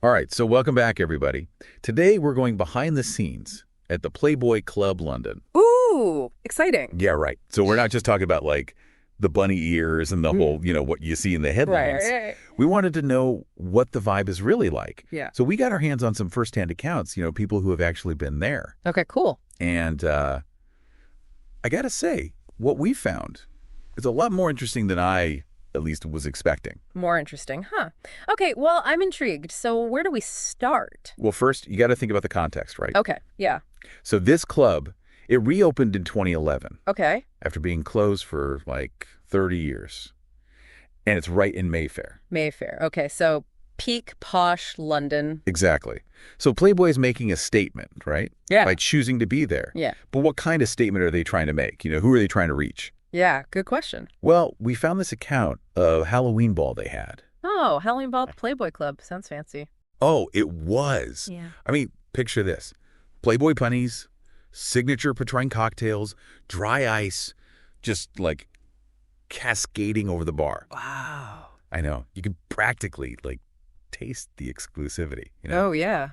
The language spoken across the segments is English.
All right, so welcome back, everybody. Today we're going behind the scenes at the Playboy Club, London. Ooh, exciting. Yeah, right. So we're not just talking about, like, the bunny ears and the whole, what you see in the headlines. Right. We wanted to know what the vibe is really like. Yeah. So we got our hands on some firsthand accounts, people who have actually been there. Okay, cool. And I got to say, what we found is a lot more interesting than I at least was expecting. More interesting, huh? Okay, well, I'm intrigued. So where do we start? Well, first, you got to think about the context, right? Okay, yeah. So this club, it reopened in 2011 Okay. after being closed for like 30 years. And it's right in Mayfair. Mayfair. Okay, so peak posh London. Exactly. So Playboy is making a statement, right? Yeah. By choosing to be there. Yeah. But what kind of statement are they trying to make? Who are they trying to reach? Yeah, good question. Well, we found this account of a Halloween ball they had. Oh, Halloween Ball Playboy Club. Sounds fancy. Oh, it was. Yeah. I mean, picture this. Playboy bunnies, signature Patron cocktails, dry ice, just like cascading over the bar. Wow. I know. You can practically taste the exclusivity. Oh, yeah.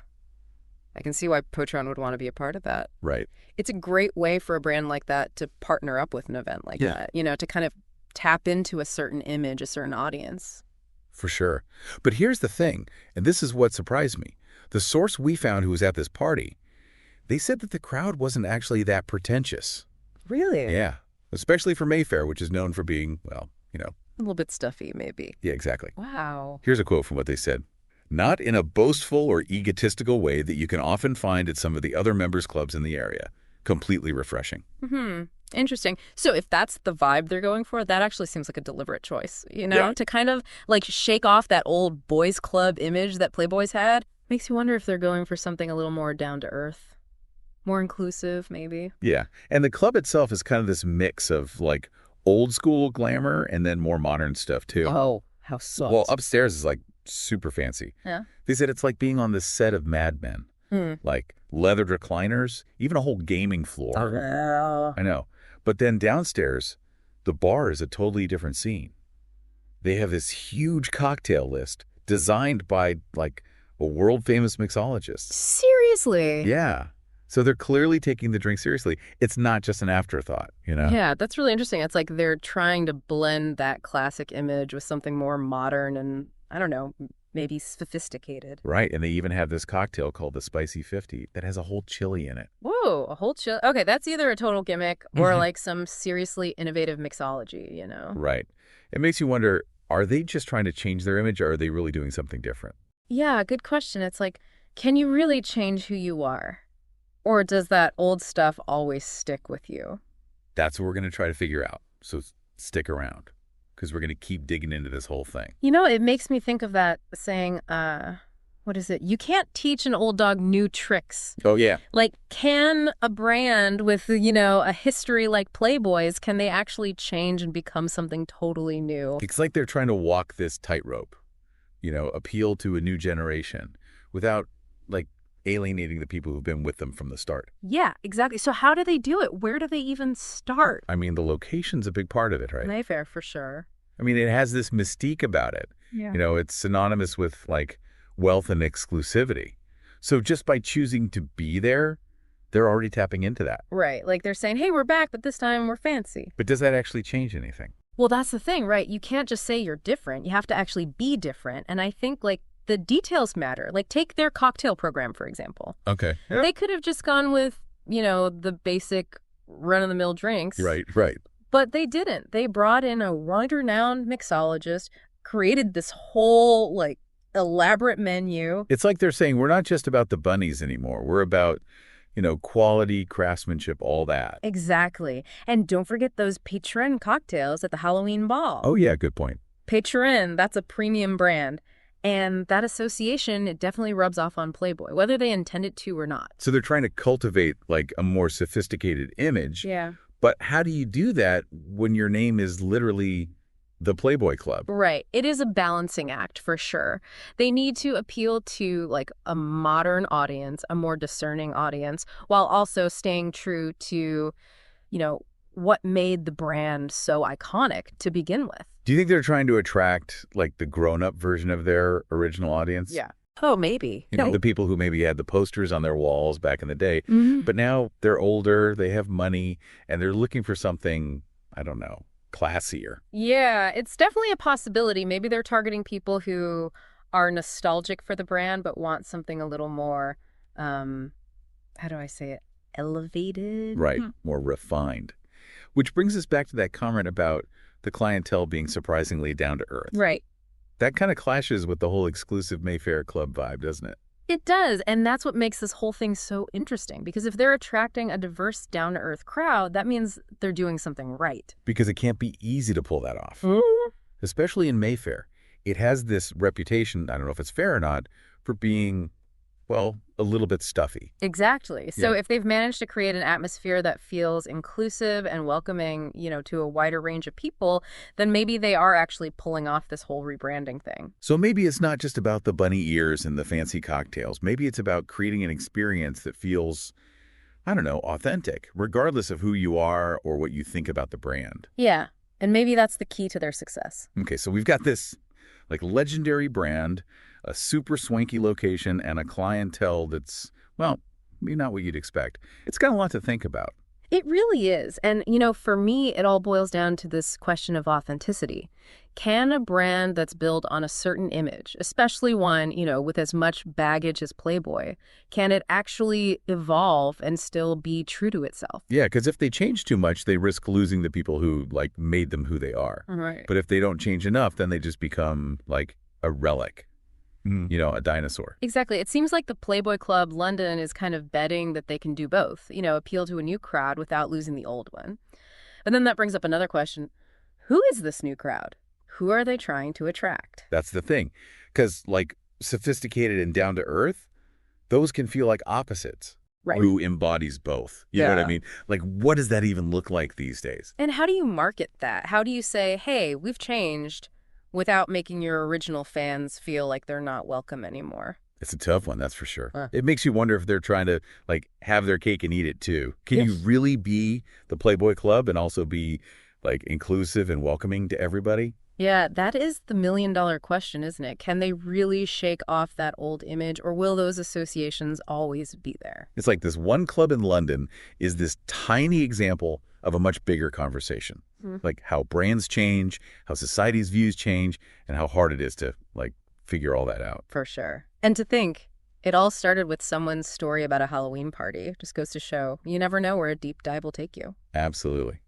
I can see why Potron would want to be a part of that. Right. It's a great way for a brand like that to partner up with an event like that, to kind of tap into a certain image, a certain audience. For sure. But here's the thing, and this is what surprised me. The source we found who was at this party, they said that the crowd wasn't actually that pretentious. Really? Yeah. Especially for Mayfair, which is known for being, well, A little bit stuffy, maybe. Yeah, exactly. Wow. Here's a quote from what they said. Not in a boastful or egotistical way that you can often find at some of the other members' clubs in the area. Completely refreshing. Interesting. So if that's the vibe they're going for, that actually seems like a deliberate choice, to kind of shake off that old boys club image that Playboy's had. Makes you wonder if they're going for something a little more down to earth, more inclusive, maybe. Yeah. And the club itself is kind of this mix of old school glamour and then more modern stuff too. Oh, how soft. Well, upstairs is super fancy. Yeah. They said it's like being on the set of Mad Men. Leathered recliners, even a whole gaming floor. Oh. I know. But then downstairs, the bar is a totally different scene. They have this huge cocktail list designed by a world-famous mixologist. Seriously? Yeah. So they're clearly taking the drink seriously. It's not just an afterthought, Yeah, that's really interesting. It's like they're trying to blend that classic image with something more modern and, I don't know, maybe sophisticated. Right, and they even have this cocktail called the Spicy 50 that has a whole chili in it. Whoa, a whole chill. Okay, that's either a total gimmick or some seriously innovative mixology, Right. It makes you wonder, are they just trying to change their image or are they really doing something different? Yeah, good question. It's can you really change who you are? Or does that old stuff always stick with you? That's what we're going to try to figure out. So stick around because we're going to keep digging into this whole thing. It makes me think of that saying, what is it? You can't teach an old dog new tricks. Oh, yeah. Can a brand with, a history like Playboy's, can they actually change and become something totally new? It's like they're trying to walk this tightrope, appeal to a new generation without, alienating the people who've been with them from the start. Yeah, exactly. So how do they do it? Where do they even start? I mean, the location's a big part of it, right? Mayfair, for sure. I mean, it has this mystique about it. Yeah. It's synonymous with, wealth and exclusivity. So just by choosing to be there, they're already tapping into that. Right. They're saying, hey, we're back, but this time we're fancy. But does that actually change anything? Well, that's the thing, right? You can't just say you're different. You have to actually be different. And I think, the details matter. Take their cocktail program, for example. Okay. Yeah. They could have just gone with, the basic run-of-the-mill drinks. Right. But they didn't. They brought in a world-renowned mixologist, created this whole, elaborate menu. It's like they're saying, we're not just about the bunnies anymore. We're about, quality, craftsmanship, all that. Exactly. And don't forget those Patron cocktails at the Halloween ball. Oh, yeah, good point. Patron, that's a premium brand. And that association, it definitely rubs off on Playboy, whether they intend it to or not. So they're trying to cultivate, a more sophisticated image. Yeah. But how do you do that when your name is literally the Playboy Club? Right. It is a balancing act, for sure. They need to appeal to, a modern audience, a more discerning audience, while also staying true to, what made the brand so iconic to begin with. Do you think they're trying to attract, the grown-up version of their original audience? Yeah. Oh, maybe. You know, the people who maybe had the posters on their walls back in the day, Mm-hmm. but now they're older, they have money, and they're looking for something, I don't know, classier. Yeah, it's definitely a possibility. Maybe they're targeting people who are nostalgic for the brand but want something a little more, um, how do I say it? Elevated? Right, more refined. Which brings us back to that comment about the clientele being surprisingly down to earth. Right. That kind of clashes with the whole exclusive Mayfair Club vibe, doesn't it? It does, and that's what makes this whole thing so interesting, because if they're attracting a diverse, down-to-earth crowd, that means they're doing something right. Because it can't be easy to pull that off, Mm. especially in Mayfair. It has this reputation, I don't know if it's fair or not, for being, well, a little bit stuffy. Exactly. So Yeah. if they've managed to create an atmosphere that feels inclusive and welcoming, to a wider range of people, then maybe they are actually pulling off this whole rebranding thing. So maybe it's not just about the bunny ears and the fancy cocktails. Maybe it's about creating an experience that feels, I don't know, authentic, regardless of who you are or what you think about the brand. Yeah. And maybe that's the key to their success. Okay, so we've got this like legendary brand, a super swanky location, and a clientele that's, well, maybe not what you'd expect. It's got a lot to think about. It really is. And, for me, it all boils down to this question of authenticity. Can a brand that's built on a certain image, especially one, with as much baggage as Playboy, can it actually evolve and still be true to itself? Yeah, because if they change too much, they risk losing the people who, like, made them who they are. Right. But if they don't change enough, then they just become, like, a relic, a dinosaur. Exactly. It seems like the Playboy Club London is kind of betting that they can do both, appeal to a new crowd without losing the old one. But then that brings up another question. Who is this new crowd? Who are they trying to attract? That's the thing. Because, like, sophisticated and down to earth, those can feel like opposites. Right. Who embodies both? You know what I Yeah. mean? Like, what does that even look like these days? And how do you market that? How do you say, hey, we've changed, without making your original fans feel like they're not welcome anymore? It's a tough one, that's for sure. Huh. It makes you wonder if they're trying to, like, have their cake and eat it, too. Can you Yes. really be the Playboy Club and also be, like, inclusive and welcoming to everybody? Yeah, that is the million-dollar question, isn't it? Can they really shake off that old image, or will those associations always be there? It's like this one club in London is this tiny example of a much bigger conversation. Like how brands change, how society's views change, and how hard it is to, like, figure all that out. For sure. And to think, it all started with someone's story about a Halloween party. Just goes to show, you never know where a deep dive will take you. Absolutely.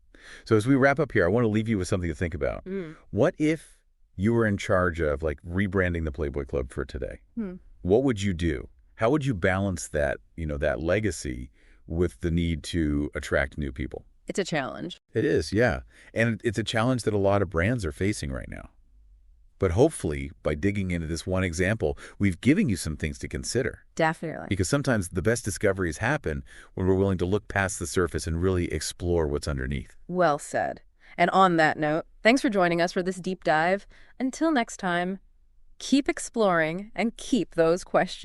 So as we wrap up here, I want to leave you with something to think about. What if you were in charge of, like, rebranding the Playboy Club for today? What would you do? How would you balance that, that legacy with the need to attract new people? It's a challenge. It is, yeah. And it's a challenge that a lot of brands are facing right now. But hopefully, by digging into this one example, we've given you some things to consider. Definitely. Because sometimes the best discoveries happen when we're willing to look past the surface and really explore what's underneath. Well said. And on that note, thanks for joining us for this deep dive. Until next time, keep exploring and keep those questions